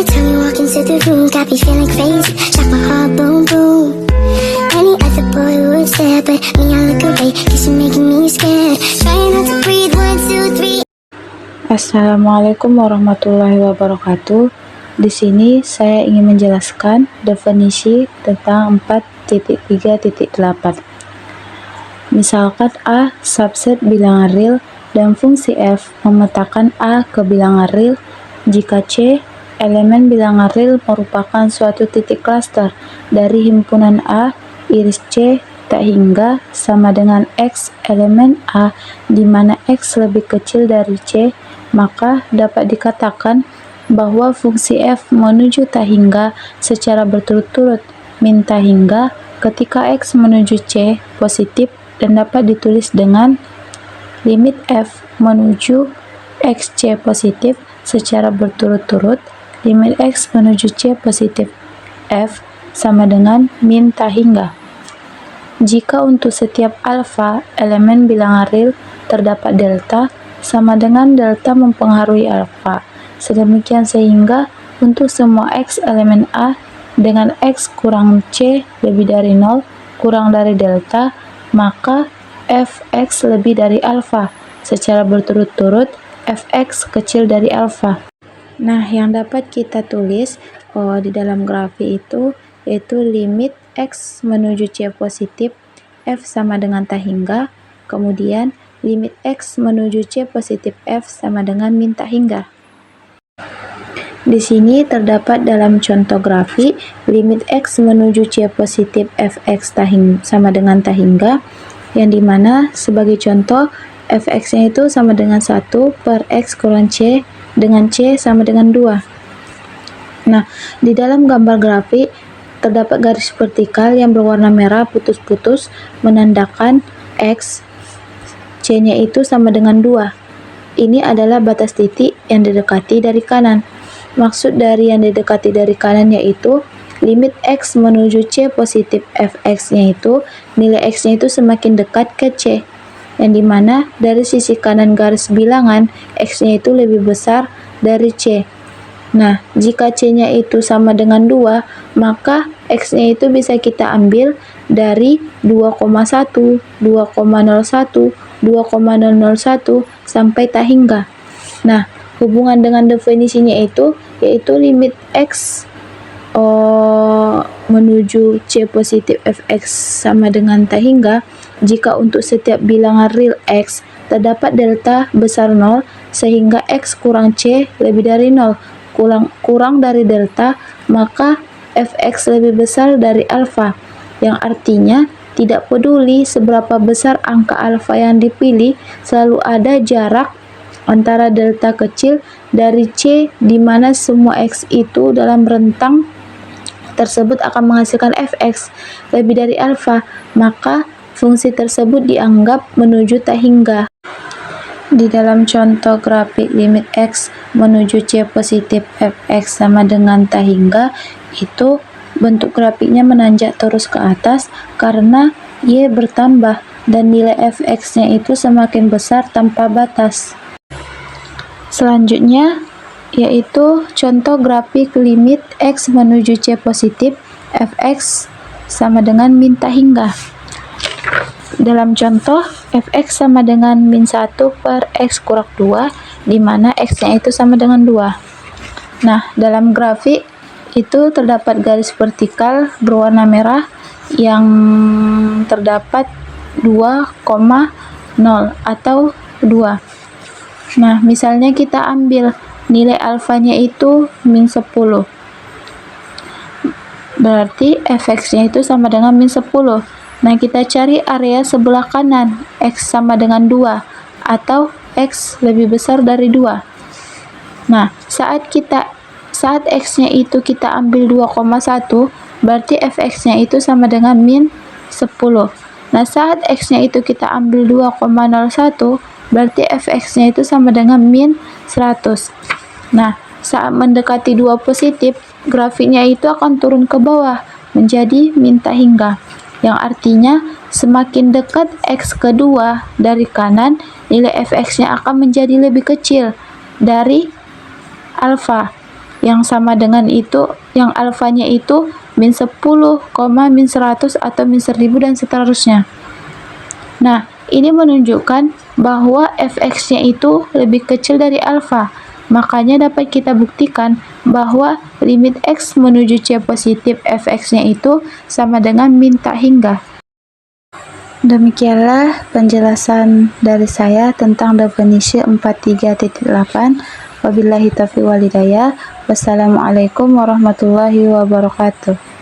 time you walk into the room, got me feeling crazy, shot my heart boom boom. Any other boy would stare, but me I look away, cause you're making me scared. Trying not to breathe, 1, 2, 3. Assalamualaikum warahmatullahi wabarakatuh. Di sini saya ingin menjelaskan definisi tentang 4.3.8. Misalkan A subset bilangan real dan fungsi f memetakan A ke bilangan real jika C elemen bilangan real merupakan suatu titik klaster dari himpunan A iris C tak hingga sama dengan X elemen A di mana X lebih kecil dari C, maka dapat dikatakan bahwa fungsi f menuju tak hingga secara berturut-turut min tak hingga ketika X menuju C positif dan dapat ditulis dengan limit f menuju XC positif secara berturut-turut limit X menuju C positif f sama dengan min tak hingga. Jika untuk setiap alfa elemen bilangan real terdapat delta sama dengan delta mempengaruhi alfa. Sedemikian sehingga untuk semua X elemen A dengan X kurang C lebih dari 0 kurang dari delta, maka Fx lebih dari alfa. Secara berturut-turut Fx kecil dari alfa. Nah, yang dapat kita tulis di dalam grafik itu yaitu limit X menuju C positif F sama dengan tak hingga, kemudian limit X menuju C positif F sama dengan min tak hingga. Di sini terdapat dalam contoh grafik limit X menuju C positif Fx sama dengan tak hingga, yang dimana sebagai contoh Fx-nya itu sama dengan 1 per X kurang C dengan C sama dengan 2. Nah, di dalam gambar grafik terdapat garis vertikal yang berwarna merah putus-putus menandakan X, C-nya itu sama dengan 2. Ini adalah batas titik yang didekati dari kanan. Maksud dari yang didekati dari kanan yaitu limit X menuju C positif Fx-nya itu, nilai X-nya itu semakin dekat ke C, yang dimana dari sisi kanan garis bilangan X-nya itu lebih besar dari C. Nah, jika C-nya itu sama dengan 2, maka X-nya itu bisa kita ambil dari 2,1, 2,01, 2,001 sampai tak hingga. Nah, hubungan dengan definisinya itu yaitu limit X menuju C positif Fx sama dengan tak hingga jika untuk setiap bilangan real X terdapat delta besar 0 sehingga X kurang C lebih dari 0 kurang dari delta, maka Fx lebih besar dari alfa, yang artinya tidak peduli seberapa besar angka alfa yang dipilih, selalu ada jarak antara delta kecil dari C di mana semua X itu dalam rentang tersebut akan menghasilkan Fx lebih dari alfa, maka fungsi tersebut dianggap menuju tak hingga. Di dalam contoh grafik limit X menuju C positif Fx sama dengan tak hingga, itu bentuk grafiknya menanjak terus ke atas karena Y bertambah dan nilai Fx-nya itu semakin besar tanpa batas. Selanjutnya yaitu contoh grafik limit X menuju C positif Fx sama dengan min tak hingga. Dalam contoh Fx sama dengan min 1 per X kurang 2 di mana X-nya itu sama dengan 2. Nah, dalam grafik itu terdapat garis vertikal berwarna merah yang terdapat 2,0 atau 2. Nah, misalnya kita ambil nilai alfanya itu min 10. Berarti Fx-nya itu sama dengan min 10. Nah, kita cari area sebelah kanan, X sama dengan 2 atau X lebih besar dari 2. Nah, saat X-nya itu kita ambil 2,1, berarti Fx-nya itu sama dengan min 10. Nah, saat X-nya itu kita ambil 2,01, berarti Fx-nya itu sama dengan min 100. Nah, saat mendekati 2 positif, grafiknya itu akan turun ke bawah menjadi min tak hingga, yang artinya semakin dekat X kedua dari kanan, nilai Fx-nya akan menjadi lebih kecil dari alfa, yang sama dengan itu, yang alfanya itu min 10, min 100 atau min 1000 dan seterusnya. Nah, ini menunjukkan bahwa fx-nya itu lebih kecil dari alfa. Makanya dapat kita buktikan bahwa limit x menuju c positif fx-nya itu sama dengan min tak hingga. Demikianlah penjelasan dari saya tentang definisi 43.8. Wabillahi taufiq wal hidayah. Wassalamualaikum warahmatullahi wabarakatuh.